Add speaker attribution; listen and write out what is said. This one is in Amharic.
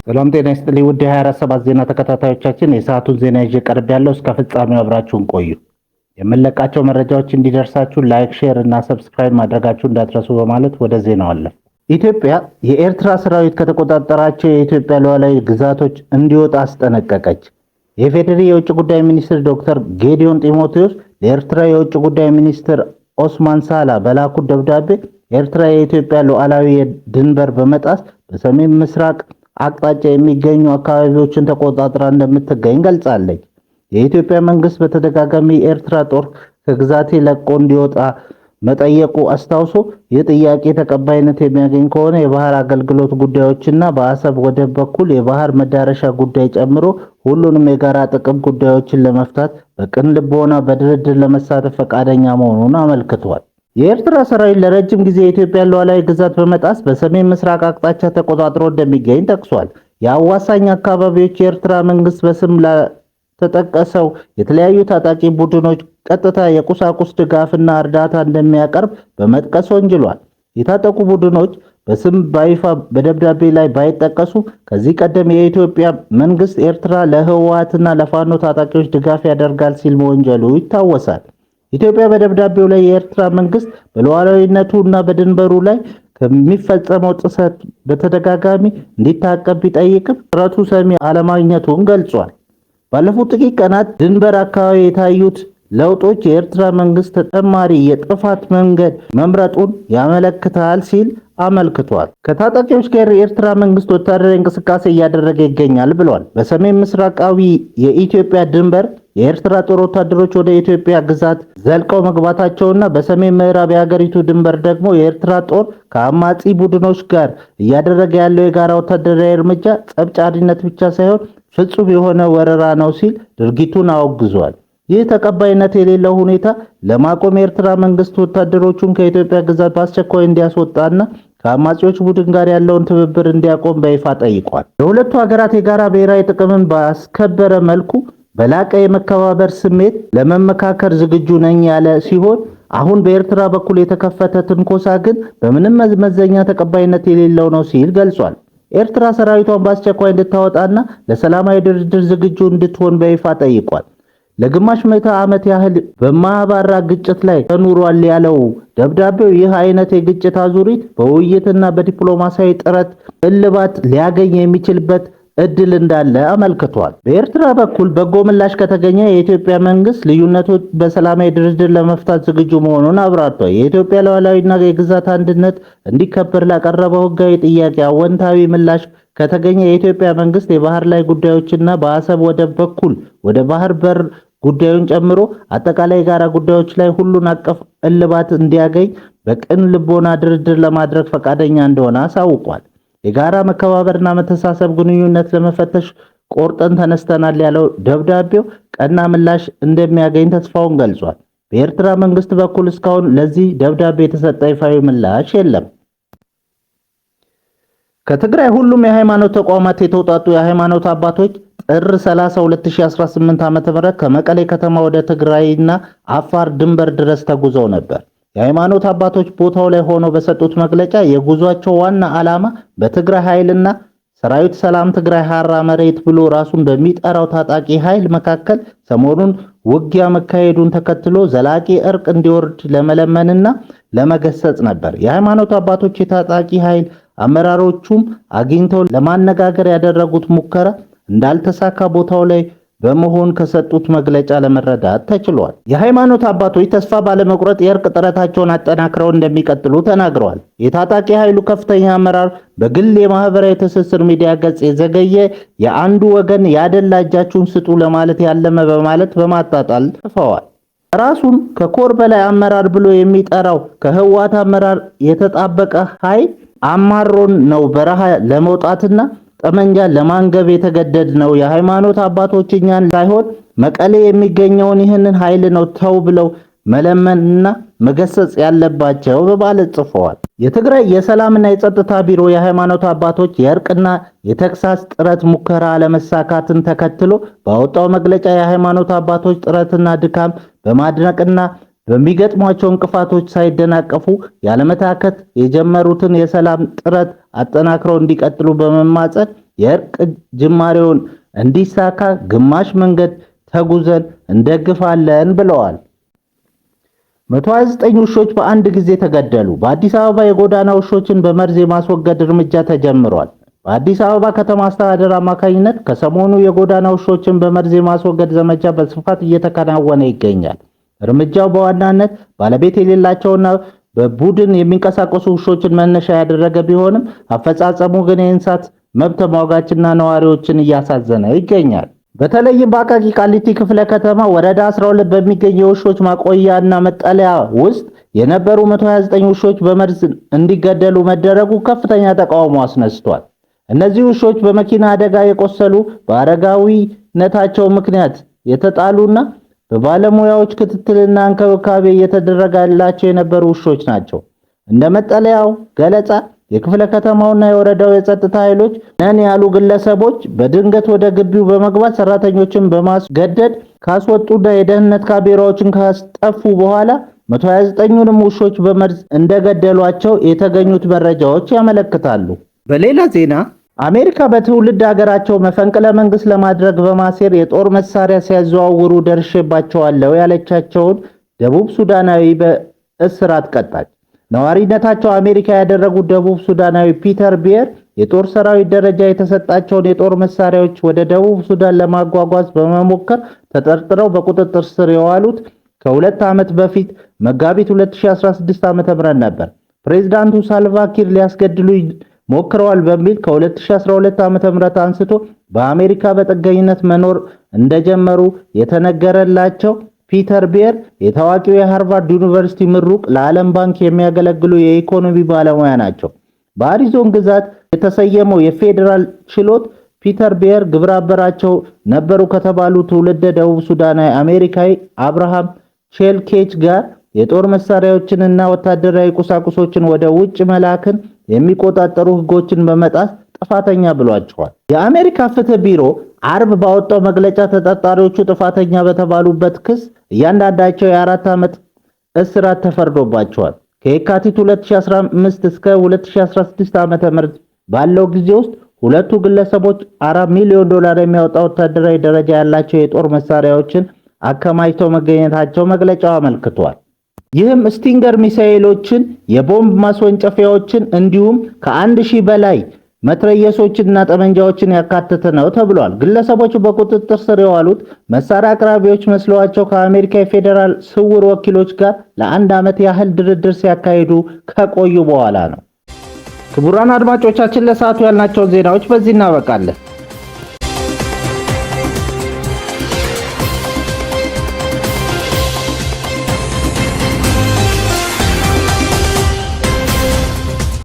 Speaker 1: ሰላም ጤና ይስጥልኝ ውድ የ24/7 ዜና ተከታታዮቻችን፣ የሰዓቱን ዜና ይዤ ቀርብ ያለው እስከ ፍጻሜው አብራችሁን ቆዩ። የምንለቃቸው መረጃዎች እንዲደርሳችሁ ላይክ፣ ሼር እና ሰብስክራይብ ማድረጋችሁ እንዳትረሱ በማለት ወደ ዜናው አለፍ። ኢትዮጵያ የኤርትራ ሰራዊት ከተቆጣጠራቸው የኢትዮጵያ ሉዓላዊ ግዛቶች እንዲወጣ አስጠነቀቀች። የፌዴሪ የውጭ ጉዳይ ሚኒስትር ዶክተር ጌዲዮን ጢሞቴዎስ ለኤርትራ የውጭ ጉዳይ ሚኒስትር ኦስማን ሳላ በላኩት ደብዳቤ ኤርትራ የኢትዮጵያ ሉዓላዊ ድንበር በመጣስ በሰሜን ምስራቅ አቅጣጫ የሚገኙ አካባቢዎችን ተቆጣጥራ እንደምትገኝ ገልጻለች። የኢትዮጵያ መንግስት በተደጋጋሚ የኤርትራ ጦር ከግዛቴ ለቆ እንዲወጣ መጠየቁ አስታውሶ ይህ ጥያቄ ተቀባይነት የሚያገኝ ከሆነ የባህር አገልግሎት ጉዳዮችና በአሰብ ወደብ በኩል የባህር መዳረሻ ጉዳይ ጨምሮ ሁሉንም የጋራ ጥቅም ጉዳዮችን ለመፍታት በቅን ልቦና በድርድር ለመሳተፍ ፈቃደኛ መሆኑን አመልክቷል። የኤርትራ ሰራዊት ለረጅም ጊዜ የኢትዮጵያ ሉዓላዊ ግዛት በመጣስ በሰሜን ምስራቅ አቅጣጫ ተቆጣጥሮ እንደሚገኝ ጠቅሷል። የአዋሳኝ አካባቢዎች የኤርትራ መንግስት በስም ለተጠቀሰው የተለያዩ ታጣቂ ቡድኖች ቀጥታ የቁሳቁስ ድጋፍና እርዳታ እንደሚያቀርብ በመጥቀስ ወንጅሏል። የታጠቁ ቡድኖች በስም ባይፋ በደብዳቤ ላይ ባይጠቀሱ ከዚህ ቀደም የኢትዮጵያ መንግስት ኤርትራ ለህወሓትና ለፋኖ ታጣቂዎች ድጋፍ ያደርጋል ሲል መወንጀሉ ይታወሳል። ኢትዮጵያ በደብዳቤው ላይ የኤርትራ መንግስት በሉዓላዊነቱ እና በድንበሩ ላይ ከሚፈጸመው ጥሰት በተደጋጋሚ እንዲታቀብ ቢጠይቅም ጥረቱ ሰሚ አለማግኘቱን ገልጿል። ባለፉት ጥቂት ቀናት ድንበር አካባቢ የታዩት ለውጦች የኤርትራ መንግስት ተጨማሪ የጥፋት መንገድ መምረጡን ያመለክታል ሲል አመልክቷል። ከታጣቂዎች ጋር የኤርትራ መንግስት ወታደራዊ እንቅስቃሴ እያደረገ ይገኛል ብሏል። በሰሜን ምስራቃዊ የኢትዮጵያ ድንበር የኤርትራ ጦር ወታደሮች ወደ ኢትዮጵያ ግዛት ዘልቀው መግባታቸውና በሰሜን ምዕራብ የሀገሪቱ ድንበር ደግሞ የኤርትራ ጦር ከአማጺ ቡድኖች ጋር እያደረገ ያለው የጋራ ወታደራዊ እርምጃ ጸብጫሪነት ብቻ ሳይሆን ፍጹም የሆነ ወረራ ነው ሲል ድርጊቱን አወግዟል። ይህ ተቀባይነት የሌለው ሁኔታ ለማቆም የኤርትራ መንግስት ወታደሮቹን ከኢትዮጵያ ግዛት በአስቸኳይ እንዲያስወጣና ከአማጺዎች ቡድን ጋር ያለውን ትብብር እንዲያቆም በይፋ ጠይቋል። የሁለቱ ሀገራት የጋራ ብሔራዊ ጥቅምን ባስከበረ መልኩ በላቀ የመከባበር ስሜት ለመመካከር ዝግጁ ነኝ ያለ ሲሆን አሁን በኤርትራ በኩል የተከፈተ ትንኮሳ ግን በምንም መመዘኛ ተቀባይነት የሌለው ነው ሲል ገልጿል። ኤርትራ ሰራዊቷን በአስቸኳይ እንድታወጣና ለሰላማዊ ድርድር ዝግጁ እንድትሆን በይፋ ጠይቋል። ለግማሽ ምዕተ ዓመት ያህል በማያባራ ግጭት ላይ ተኑሯል ያለው ደብዳቤው ይህ አይነት የግጭት አዙሪት በውይይትና በዲፕሎማሲያዊ ጥረት እልባት ሊያገኝ የሚችልበት እድል እንዳለ አመልክቷል። በኤርትራ በኩል በጎ ምላሽ ከተገኘ የኢትዮጵያ መንግስት ልዩነቶች በሰላማዊ ድርድር ለመፍታት ዝግጁ መሆኑን አብራርቷል። የኢትዮጵያ ሉዓላዊና የግዛት አንድነት እንዲከበር ላቀረበው ህጋዊ ጥያቄ አወንታዊ ምላሽ ከተገኘ የኢትዮጵያ መንግስት የባህር ላይ ጉዳዮችና በአሰብ ወደብ በኩል ወደ ባህር በር ጉዳዩን ጨምሮ አጠቃላይ የጋራ ጉዳዮች ላይ ሁሉን አቀፍ እልባት እንዲያገኝ በቅን ልቦና ድርድር ለማድረግ ፈቃደኛ እንደሆነ አሳውቋል። የጋራ መከባበርና መተሳሰብ ግንኙነት ለመፈተሽ ቆርጠን ተነስተናል ያለው ደብዳቤው ቀና ምላሽ እንደሚያገኝ ተስፋውን ገልጿል። በኤርትራ መንግስት በኩል እስካሁን ለዚህ ደብዳቤ የተሰጠ ይፋዊ ምላሽ የለም። ከትግራይ ሁሉም የሃይማኖት ተቋማት የተውጣጡ የሃይማኖት አባቶች ጥር 30 2018 ዓ.ም ከመቀሌ ከተማ ወደ ትግራይና አፋር ድንበር ድረስ ተጉዘው ነበር። የሃይማኖት አባቶች ቦታው ላይ ሆነው በሰጡት መግለጫ የጉዟቸው ዋና ዓላማ በትግራይ ኃይልና ሰራዊት ሰላም ትግራይ ሐራ መሬት ብሎ ራሱን በሚጠራው ታጣቂ ኃይል መካከል ሰሞኑን ውጊያ መካሄዱን ተከትሎ ዘላቂ እርቅ እንዲወርድ ለመለመንና ለመገሰጽ ነበር። የሃይማኖት አባቶች የታጣቂ ኃይል አመራሮቹም አግኝተው ለማነጋገር ያደረጉት ሙከራ እንዳልተሳካ ቦታው ላይ በመሆን ከሰጡት መግለጫ ለመረዳት ተችሏል። የሃይማኖት አባቶች ተስፋ ባለመቁረጥ የእርቅ ጥረታቸውን አጠናክረው እንደሚቀጥሉ ተናግረዋል። የታጣቂ ኃይሉ ከፍተኛ አመራር በግል የማህበራዊ ትስስር ሚዲያ ገጽ የዘገየ የአንዱ ወገን ያደላ እጃችሁን ስጡ ለማለት ያለመ በማለት በማጣጣል ጽፈዋል። ራሱን ከኮር በላይ አመራር ብሎ የሚጠራው ከህወሓት አመራር የተጣበቀ ኃይል አማሮን ነው በረሃ ለመውጣትና ጠመንጃ ለማንገብ የተገደድ ነው። የሃይማኖት አባቶች እኛን ሳይሆን መቀሌ የሚገኘውን ይህንን ኃይል ነው ተው ብለው መለመንና መገሰጽ ያለባቸው በማለት ጽፈዋል። የትግራይ የሰላምና የጸጥታ ቢሮ የሃይማኖት አባቶች የእርቅና የተክሳስ ጥረት ሙከራ አለመሳካትን ተከትሎ ባወጣው መግለጫ የሃይማኖት አባቶች ጥረትና ድካም በማድነቅና በሚገጥሟቸው እንቅፋቶች ሳይደናቀፉ ያለመታከት የጀመሩትን የሰላም ጥረት አጠናክረው እንዲቀጥሉ በመማጸን የእርቅ ጅማሬውን እንዲሳካ ግማሽ መንገድ ተጉዘን እንደግፋለን ብለዋል። 129 ውሾች በአንድ ጊዜ ተገደሉ። በአዲስ አበባ የጎዳና ውሾችን በመርዝ የማስወገድ እርምጃ ተጀምሯል። በአዲስ አበባ ከተማ አስተዳደር አማካኝነት ከሰሞኑ የጎዳና ውሾችን በመርዝ የማስወገድ ዘመቻ በስፋት እየተከናወነ ይገኛል። እርምጃው በዋናነት ባለቤት የሌላቸውና በቡድን የሚንቀሳቀሱ ውሾችን መነሻ ያደረገ ቢሆንም አፈጻጸሙ ግን የእንስሳት መብት ተሟጋችና ነዋሪዎችን እያሳዘነ ይገኛል። በተለይም በአቃቂ ቃሊቲ ክፍለ ከተማ ወረዳ 12 በሚገኝ የውሾች ማቆያና መጠለያ ውስጥ የነበሩ 129 ውሾች በመርዝ እንዲገደሉ መደረጉ ከፍተኛ ተቃውሞ አስነስቷል። እነዚህ ውሾች በመኪና አደጋ የቆሰሉ፣ በአረጋዊነታቸው ምክንያት የተጣሉና በባለሙያዎች ክትትልና እንክብካቤ እየተደረገላቸው የነበሩ ውሾች ናቸው። እንደ መጠለያው ገለጻ የክፍለ ከተማውና የወረዳው የጸጥታ ኃይሎች ነን ያሉ ግለሰቦች በድንገት ወደ ግቢው በመግባት ሰራተኞችን በማስገደድ ካስወጡና የደህንነት ካሜራዎችን ካስጠፉ በኋላ 129ኙንም ውሾች በመርዝ እንደገደሏቸው የተገኙት መረጃዎች ያመለክታሉ። በሌላ ዜና አሜሪካ በትውልድ ሀገራቸው መፈንቅለ መንግስት ለማድረግ በማሴር የጦር መሳሪያ ሲያዘዋውሩ ደርሼባቸዋለሁ ያለቻቸውን ደቡብ ሱዳናዊ በእስራት ቀጣች። ነዋሪነታቸው አሜሪካ ያደረጉት ደቡብ ሱዳናዊ ፒተር ቢየር የጦር ሰራዊት ደረጃ የተሰጣቸውን የጦር መሳሪያዎች ወደ ደቡብ ሱዳን ለማጓጓዝ በመሞከር ተጠርጥረው በቁጥጥር ስር የዋሉት ከ2 ዓመት በፊት መጋቢት 2016 ዓ.ም ነበር። ፕሬዝዳንቱ ሳልቫ ኪር ሊያስገድሉ ሞክረዋል በሚል ከ2012 ዓ.ም አንስቶ በአሜሪካ በጥገኝነት መኖር እንደጀመሩ የተነገረላቸው ፒተር ቢየር የታዋቂው የሃርቫርድ ዩኒቨርሲቲ ምሩቅ፣ ለዓለም ባንክ የሚያገለግሉ የኢኮኖሚ ባለሙያ ናቸው። በአሪዞን ግዛት የተሰየመው የፌዴራል ችሎት ፒተር ቢየር ግብረ አበራቸው ነበሩ ከተባሉ ትውልደ ደቡብ ሱዳናዊ አሜሪካዊ አብርሃም ቼልኬች ጋር የጦር መሳሪያዎችንና ወታደራዊ ቁሳቁሶችን ወደ ውጭ መላክን የሚቆጣጠሩ ሕጎችን በመጣስ ጥፋተኛ ብሏቸዋል። የአሜሪካ ፍትህ ቢሮ አርብ ባወጣው መግለጫ ተጠርጣሪዎቹ ጥፋተኛ በተባሉበት ክስ እያንዳንዳቸው የ4 ዓመት እስራት ተፈርዶባቸዋል። ከየካቲት 2015 እስከ 2016 ዓ.ም ባለው ጊዜ ውስጥ ሁለቱ ግለሰቦች $4 ሚሊዮን የሚያወጣ ወታደራዊ ደረጃ ያላቸው የጦር መሳሪያዎችን አከማችተው መገኘታቸው መግለጫው አመልክቷል። ይህም ስቲንገር ሚሳኤሎችን፣ የቦምብ ማስወንጨፊያዎችን እንዲሁም ከ1000 በላይ መትረየሶችንና ጠመንጃዎችን ያካተተ ነው ተብሏል። ግለሰቦቹ በቁጥጥር ስር የዋሉት መሳሪያ አቅራቢዎች መስለዋቸው ከአሜሪካ የፌዴራል ስውር ወኪሎች ጋር ለ1 ዓመት ያህል ድርድር ሲያካሂዱ ከቆዩ በኋላ ነው። ክቡራን አድማጮቻችን ለሰዓቱ ያልናቸው ዜናዎች በዚህ እናበቃለን።